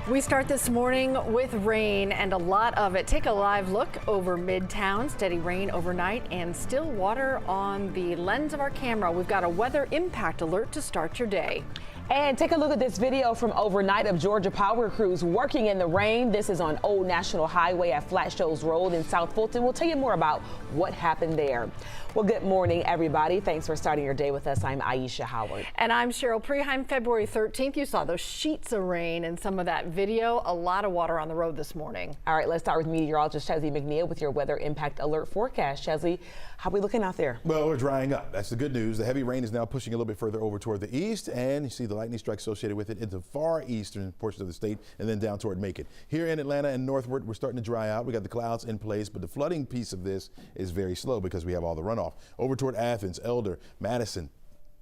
We start this morning with rain and a lot of it. Take a live look over Midtown. Steady rain overnight and still water on the lens of our camera. We've got a weather impact alert to start your day. And take a look at this video from overnight of Georgia power crews working in the rain. This is on Old National Highway at Flat Shoals Road in South Fulton. We'll tell you more about what happened there. Well, good morning, everybody. Thanks for starting your day with us. I'm Aisha Howard. And I'm Cheryl Preheim. February 13th, you saw those sheets of rain and some of that video. A lot of water on the road this morning. All right, let's start with meteorologist Chesley McNeil with your weather impact alert forecast. Chesley, how are we looking out there? Well, we're drying up. That's the good news. The heavy rain is now pushing a little bit further over toward the east, and you see the lightning strike associated with it into far eastern portions of the state and then down toward Macon. Here in Atlanta and northward, we're starting to dry out. We got the clouds in place, but the flooding piece of this is very slow because we have all the runoff. Over toward Athens, Elder, Madison,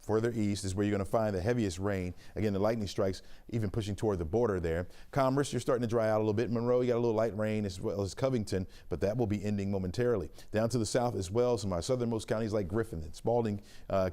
further east is where you're going to find the heaviest rain. Again, the lightning strikes even pushing toward the border there. Commerce, you're starting to dry out a little bit. Monroe, you got a little light rain as well as Covington, but that will be ending momentarily. Down to the south as well, some of our southernmost counties like Griffin and Spalding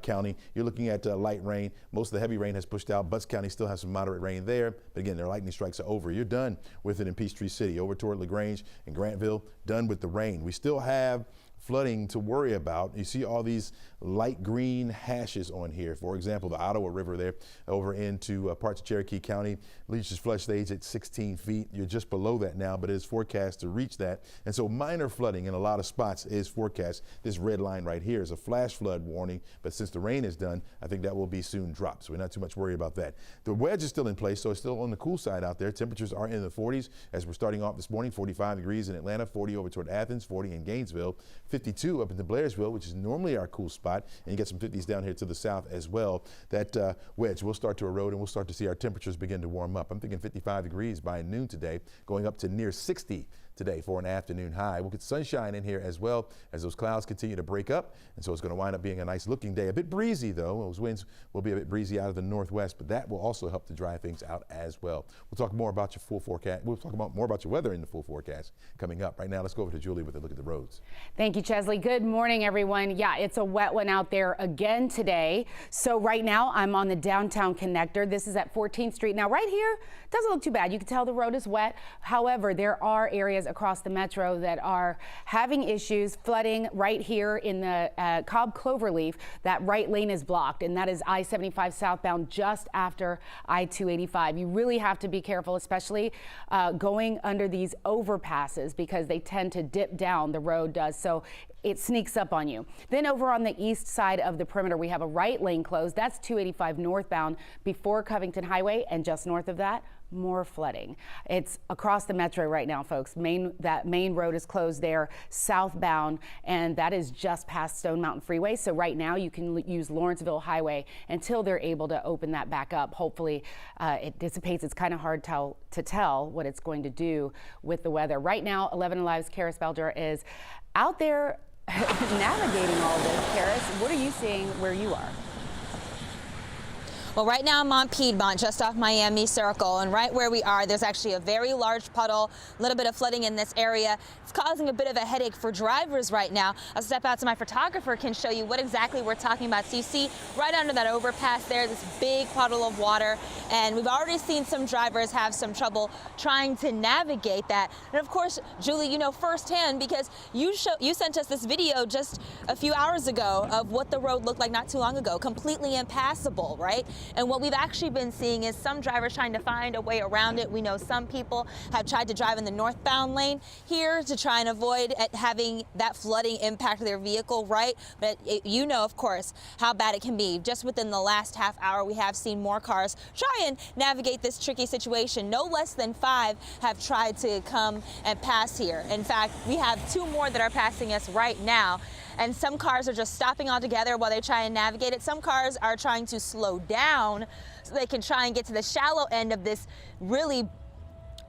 County, you're looking at light rain. Most of the heavy rain has pushed out. Butts County still has some moderate rain there, but again, their lightning strikes are over. You're done with it in Peachtree City. Over toward LaGrange and Grantville, done with the rain. We still have flooding to worry about. You see all these light green hashes on here. For example, the Ottawa River there over into parts of Cherokee County reaches flood stage at 16 feet. You're just below that now, but it is forecast to reach that. And so minor flooding in a lot of spots is forecast. This red line right here is a flash flood warning, but since the rain is done, I think that will be soon dropped. So we're not too much worried about that. The wedge is still in place, so it's still on the cool side out there. Temperatures are in the 40s as we're starting off this morning. 45 degrees in Atlanta, 40 over toward Athens, 40 in Gainesville, 52 up into Blairsville, which is normally our cool spot, and you get some 50s down here to the south as well. That wedge will start to erode and we'll start to see our temperatures begin to warm up. I'm thinking 55 degrees by noon today, going up to near 60 today for an afternoon high. We'll get sunshine in here as well as those clouds continue to break up, and so it's going to wind up being a nice looking day. A bit breezy though. Those winds will be a bit breezy out of the northwest, but that will also help to dry things out as well. We'll talk more about your full forecast. We'll talk about more about your weather in the full forecast coming up. Right now, let's go over to Julie with a look at the roads. Thank you, Chesley. Good morning, everyone. Yeah, it's a wet one out there again today. So right now I'm on the downtown connector. This is at 14th Street. Now right here, doesn't look too bad. You can tell the road is wet. However, there are areas across the metro that are having issues flooding right here in the Cobb Cloverleaf. That right lane is blocked, and that is I-75 southbound just after I-285. You really have to be careful, especially going under these overpasses because they tend to dip down. The road does, so it sneaks up on you. Then over on the east side of the perimeter, we have a right lane closed. That's 285 northbound before Covington Highway, and just north of that, more flooding. It's across the metro right now, folks. That main road is closed there southbound, and that is just past Stone Mountain Freeway. So right now you can use Lawrenceville Highway until they're able to open that back up. Hopefully it dissipates. It's kind of hard to tell what it's going to do with the weather. Right now, 11 Alive's Karis Belger is out there navigating all this. Karis, what are you seeing where you are? Well, right now I'm on Piedmont, just off Miami Circle, and right where we are, there's actually a very large puddle, a little bit of flooding in this area. It's causing a bit of a headache for drivers right now. I'll step out so my photographer can show you what exactly we're talking about. So you see right under that overpass there, this big puddle of water, and we've already seen some drivers have some trouble trying to navigate that. And of course, Julie, you know firsthand because you sent us this video just a few hours ago of what the road looked like not too long ago, completely impassable, right? And what we've actually been seeing is some drivers trying to find a way around it. We know some people have tried to drive in the northbound lane here to try and avoid having that flooding impact their vehicle, right? But you know, of course, how bad it can be. Just within the last half hour, we have seen more cars try and navigate this tricky situation. No less than 5 have tried to come and pass here. In fact, we have 2 more that are passing us right now. And some cars are just stopping altogether while they try and navigate it. Some cars are trying to slow down so they can try and get to the shallow end of this really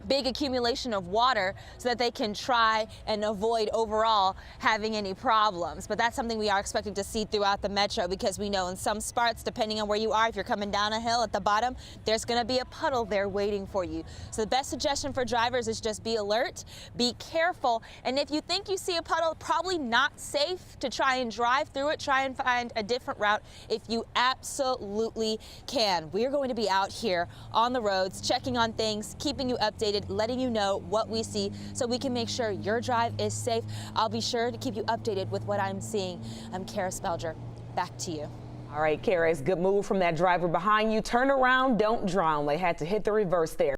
big accumulation of water so that they can try and avoid overall having any problems. But that's something we are expecting to see throughout the metro, because we know in some spots, depending on where you are, if you're coming down a hill at the bottom, there's going to be a puddle there waiting for you. So the best suggestion for drivers is just be alert, be careful, and if you think you see a puddle, probably not safe to try and drive through it. Try and find a different route if you absolutely can. We're going to be out here on the roads, checking on things, keeping you updated, letting you know what we see so we can make sure your drive is safe. I'll be sure to keep you updated with what I'm seeing. I'm Kara Spelger. Back to you. All right, Kara, it's a good move from that driver behind you. Turn around, don't drown. They had to hit the reverse there.